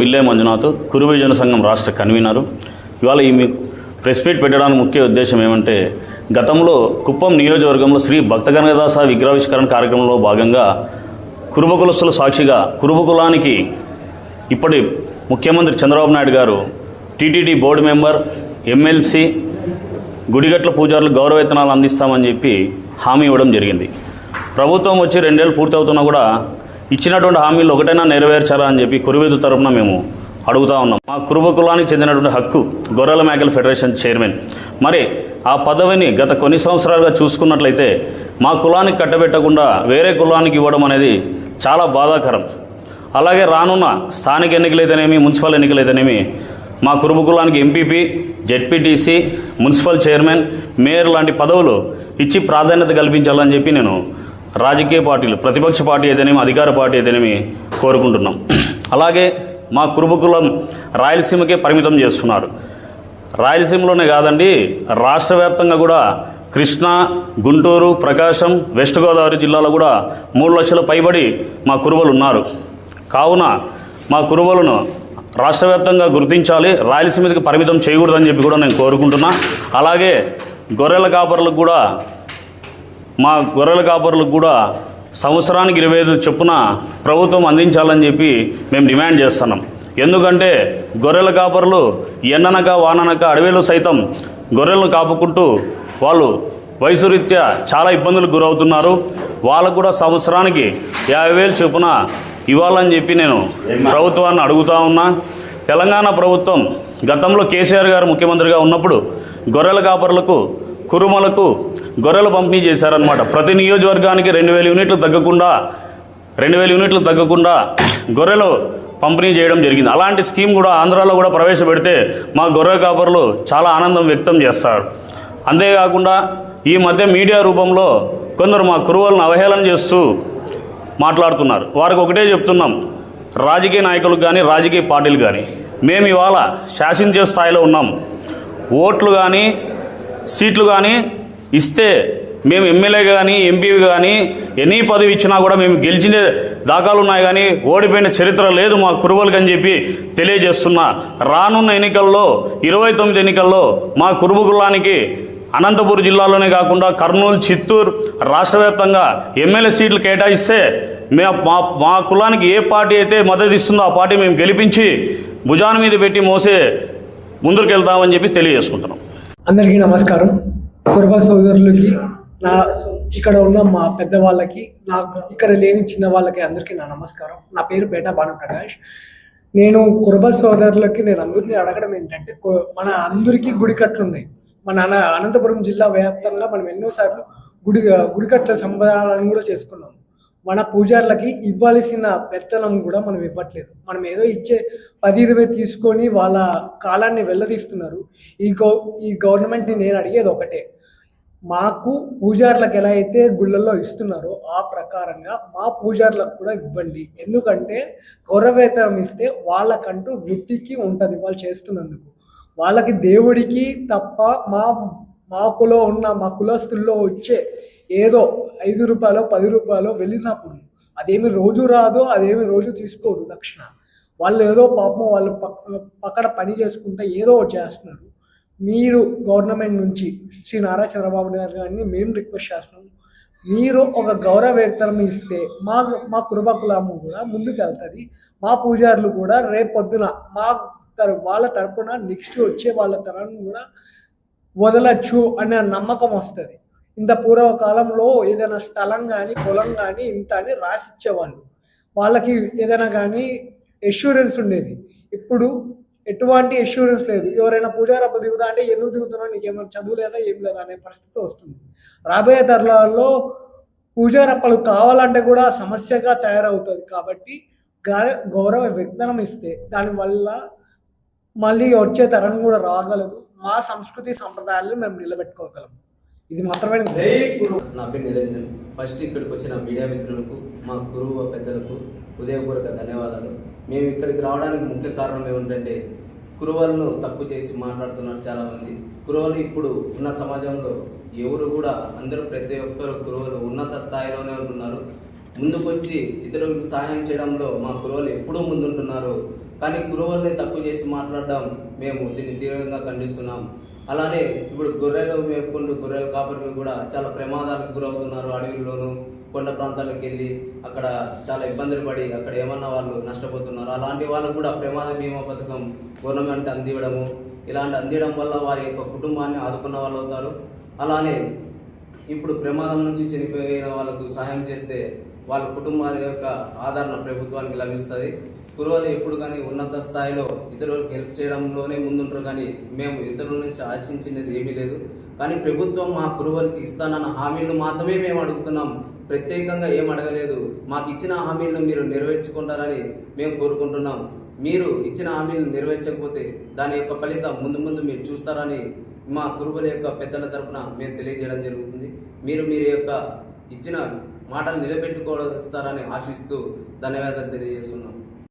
బిల్లే మంజునాథ్ కురుబ జన సంఘం రాష్ట్ర కన్వీనరు. ఇవాళ ఈ ప్రెస్ మీట్ పెట్టడానికి ముఖ్య ఉద్దేశం ఏమంటే, గతంలో కుప్పం నియోజకవర్గంలో శ్రీ భక్త కనకదాస విగ్రహావిష్కరణ కార్యక్రమంలో భాగంగా కురుబ కులస్తుల సాక్షిగా కురుబ కులానికి ఇప్పటి ముఖ్యమంత్రి చంద్రబాబు నాయుడు గారు టీటీడీ బోర్డు మెంబర్, ఎమ్మెల్సీ, గుడిగట్ల పూజారులు గౌరవవేతనాలు అందిస్తామని చెప్పి హామీ ఇవ్వడం జరిగింది. ప్రభుత్వం వచ్చి 2 ఏళ్ళు పూర్తవుతున్నా కూడా ఇచ్చినటువంటి హామీలు ఒకటైనా నెరవేర్చారా అని చెప్పి కురువేదు తరఫున మేము అడుగుతూ ఉన్నాం. మా కురుబ కులానికి చెందినటువంటి హక్కు గొర్రెల మేకల ఫెడరేషన్ చైర్మన్. మరి ఆ పదవిని గత కొన్ని సంవత్సరాలుగా చూసుకున్నట్లయితే మా కులానికి కట్టబెట్టకుండా వేరే కులానికి ఇవ్వడం అనేది చాలా బాధాకరం. అలాగే రానున్న స్థానిక ఎన్నికలైతేనేమి, మున్సిపల్ ఎన్నికలైతేనేమి మా కురుబ కులానికి MPP, ZPTC, municipal chairman, mayor లాంటి పదవులు ఇచ్చి ప్రాధాన్యత కల్పించాలని చెప్పి నేను రాజకీయ పార్టీలు, ప్రతిపక్ష పార్టీ అయితేనేమి, అధికార పార్టీ అయితేనేమి కోరుకుంటున్నాం. అలాగే మా కురుబ కులం రాయలసీమకే పరిమితం చేస్తున్నారు. రాయలసీమలోనే కాదండి, రాష్ట్ర వ్యాప్తంగా కూడా కృష్ణా, గుంటూరు, ప్రకాశం, వెస్ట్ గోదావరి జిల్లాలో కూడా 3 లక్షల పైబడి మా కురుబలు ఉన్నారు. కావున మా కురుబలను రాష్ట్ర వ్యాప్తంగా గుర్తించాలి, రాయలసీమకి పరిమితం చేయకూడదని చెప్పి కూడా నేను కోరుకుంటున్నా. అలాగే గొర్రెల కాపరులకు కూడా సంవత్సరానికి 25 చొప్పున ప్రభుత్వం అందించాలని చెప్పి మేము డిమాండ్ చేస్తున్నాం. ఎందుకంటే గొర్రెల కాపరులు ఎండనక వాననక అడవిలో సైతం గొర్రెలను కాపుకుంటూ వాళ్ళు వయసు రీత్యా చాలా ఇబ్బందులకు గురవుతున్నారు. వాళ్ళకు కూడా సంవత్సరానికి 50,000 చొప్పున ఇవ్వాలని చెప్పి నేను ప్రభుత్వాన్ని అడుగుతూ ఉన్నా. తెలంగాణ ప్రభుత్వం గతంలో కేసీఆర్ గారు ముఖ్యమంత్రిగా ఉన్నప్పుడు గొర్రెల కాపరులకు, కురుమలకు గొర్రెలు పంపిణీ చేశారనమాట. ప్రతి నియోజకవర్గానికి 2,000 యూనిట్లు తగ్గకుండా గొర్రెలు పంపిణీ చేయడం జరిగింది. అలాంటి స్కీమ్ కూడా ఆంధ్రాలో కూడా ప్రవేశపెడితే మా గొర్రెల కాపరులు చాలా ఆనందం వ్యక్తం చేస్తారు. అంతేకాకుండా ఈ మధ్య మీడియా రూపంలో కొందరు మా కురువలను అవహేళన చేస్తూ మాట్లాడుతున్నారు. వారికి ఒకటే చెప్తున్నాం, రాజకీయ నాయకులకు కానీ, రాజకీయ పార్టీలు కానీ, మేము ఇవాళ శాసించే స్థాయిలో ఉన్నాం. ఓట్లు కానీ, సీట్లు కానీ ఇస్తే మేము ఎమ్మెల్యే కానీ, ఎంపీ కానీ ఎన్ని పదవి ఇచ్చినా కూడా మేము గెలిచిన దాఖలు ఉన్నాయి, కానీ ఓడిపోయిన చరిత్ర లేదు మా కురుబలకు అని చెప్పి తెలియజేస్తున్నా. రానున్న ఎన్నికల్లో 29 ఎన్నికల్లో మా కురుబ కులానికి అనంతపురం జిల్లాలోనే కాకుండా కర్నూలు, చిత్తూరు, రాష్ట్ర వ్యాప్తంగా ఎమ్మెల్యే సీట్లు కేటాయిస్తే మా కులానికి ఏ పార్టీ అయితే మద్దతు ఇస్తుందో ఆ పార్టీ మేము గెలిపించి భుజాన మీద పెట్టి మోసే ముందుకు వెళ్తామని చెప్పి తెలియజేసుకుంటున్నాం. అందరికీ నమస్కారం. కురుబ సోదరులకి, ఇక్కడ ఉన్న మా పెద్దవాళ్ళకి, ఇక్కడ లేని చిన్న వాళ్ళకి అందరికీ నా నమస్కారం. నా పేరు పేట భానుప్రకాష్. నేను కురుబ సోదరులకి అందరినీ అడగడం ఏంటంటే, మన అందరికీ గుడికట్లు ఉన్నాయి. మన అనంతపురం జిల్లా వ్యాప్తంగా మనం ఎన్నోసార్లు గుడికట్ల సంబరాలను కూడా చేసుకున్నాం. మన పూజారులకి ఇవ్వాల్సిన పెత్తనం కూడా మనం ఇవ్వట్లేదు. మనం ఏదో ఇచ్చే 10-20 తీసుకొని వాళ్ళ కాలాన్ని వెళ్ళదీస్తున్నారు. ఈ గవర్నమెంట్ని నేను అడిగేది ఒకటే, మాకు పూజారులకు ఎలా అయితే గుళ్ళల్లో ఇస్తున్నారో ఆ ప్రకారంగా మా పూజారులకు కూడా ఇవ్వండి. ఎందుకంటే గౌరవవేతనం ఇస్తే వాళ్ళకంటూ వృత్తికి ఉంటుంది. వాళ్ళు చేస్తున్నందుకు వాళ్ళకి దేవుడికి తప్ప మాకులో ఉన్న మా కులస్తుల్లో వచ్చే ఏదో 5 రూపాయలు 10 రూపాయలు వెళ్ళినప్పుడు అదేమి రోజు రాదు, అదేమి రోజు తీసుకోరు దక్షిణ. వాళ్ళు ఏదో పాపం వాళ్ళు పక్కన పని చేసుకుంటే ఏదో ఒకటి చేస్తున్నారు. మీరు గవర్నమెంట్ నుంచి శ్రీ నారా చంద్రబాబు నాయుడు గారిని మేము రిక్వెస్ట్ చేస్తున్నాం, మీరు ఒక గౌరవ వేతనం ఇస్తే మా కురుబ కులము కూడా ముందుకు వెళ్తుంది. మా పూజారులు కూడా రేపొద్దున వాళ్ళ తరపున నెక్స్ట్ వచ్చే వాళ్ళ తరాన్ని కూడా వదలచ్చు అనే నమ్మకం వస్తుంది. ఇంత పూర్వకాలంలో ఏదైనా స్థలం కానీ, పొలం కానీ ఇంత అని రాసిచ్చేవాళ్ళు. వాళ్ళకి ఏదైనా కానీ ఎష్యూరెన్స్ ఉండేది. ఇప్పుడు ఎటువంటి ఎష్యూరెన్స్ లేదు. ఎవరైనా పూజారప్ప దిగుతా అంటే ఎందుకు దిగుతున్నావు, నీకేమైనా చదువు లేదా, ఏం లేదా అనే పరిస్థితి వస్తుంది. రాబోయే తరాల్లో పూజారప్పలు కావాలంటే కూడా సమస్యగా తయారవుతుంది. కాబట్టి గౌరవ వేతనం ఇస్తే దానివల్ల మళ్ళీ వచ్చే తరం కూడా రాగలదు. మా సంస్కృతి సంప్రదాయాలను మేము నిలబెట్టుకోగలం. ఇది మాత్రమే. నా పేరు నిరంజన్. ఫస్ట్ ఇక్కడికి వచ్చిన మీడియా మిత్రులకు, మా గురువు పెద్దలకు హృదయపూర్వక ధన్యవాదాలు. మేము ఇక్కడికి రావడానికి ముఖ్య కారణం ఏమిటంటే, కురువలను తక్కువ చేసి మాట్లాడుతున్నారు చాలామంది. కురువలు ఇప్పుడు ఉన్న సమాజంలో ఎవరు కూడా, అందరూ ప్రతి ఒక్కరు కురువలు ఉన్నత స్థాయిలోనే ఉంటున్నారు. ముందుకొచ్చి ఇతరులకు సహాయం చేయడంలో మా కురువలు ఎప్పుడూ ముందుంటున్నారు. కానీ కురువల్ని తక్కువ చేసి మాట్లాడడం మేము దీన్ని తీవ్రంగా ఖండిస్తున్నాం. అలానే ఇప్పుడు గొర్రెలు మేపుకుంటూ గొర్రెల కాపరులు కూడా చాలా ప్రమాదాలకు గురవుతున్నారు. అడవిల్లోనూ కొండ ప్రాంతాలకు వెళ్ళి అక్కడ చాలా ఇబ్బందులు పడి అక్కడ ఏమన్నా వాళ్ళు నష్టపోతున్నారు. అలాంటి వాళ్ళకు కూడా ప్రమాద బీమా పథకం గవర్నమెంట్ అందివ్వడము, ఇలాంటి అందించడం వల్ల వారి యొక్క కుటుంబాన్ని ఆదుకున్న వాళ్ళు అవుతారు. అలానే ఇప్పుడు ప్రమాదం నుంచి చనిపోయిన వాళ్ళకు సహాయం చేస్తే వాళ్ళ కుటుంబాల యొక్క ఆదరణ ప్రభుత్వానికి లభిస్తుంది. కురువలు ఎప్పుడు కానీ ఉన్నత స్థాయిలో ఇతరులకు హెల్ప్ చేయడంలోనే ముందుంటారు, కానీ మేము ఇతరుల నుంచి ఆశించినది ఏమీ లేదు. కానీ ప్రభుత్వం మా కురువలకి ఇస్తానన్న హామీలు మాత్రమే మేము అడుగుతున్నాం, ప్రత్యేకంగా ఏం అడగలేదు. మాకు ఇచ్చిన హామీలను మీరు నెరవేర్చుకుంటారని మేము కోరుకుంటున్నాం. మీరు ఇచ్చిన హామీలను నెరవేర్చకపోతే దాని యొక్క ఫలితం ముందు ముందు మీరు చూస్తారని మా కురువల యొక్క పెద్దల తరపున మేము తెలియజేయడం జరుగుతుంది. మీరు యొక్క ఇచ్చిన మాటలు నిలబెట్టుకోవస్తారని ఆశిస్తూ ధన్యవాదాలు తెలియజేస్తున్నాం.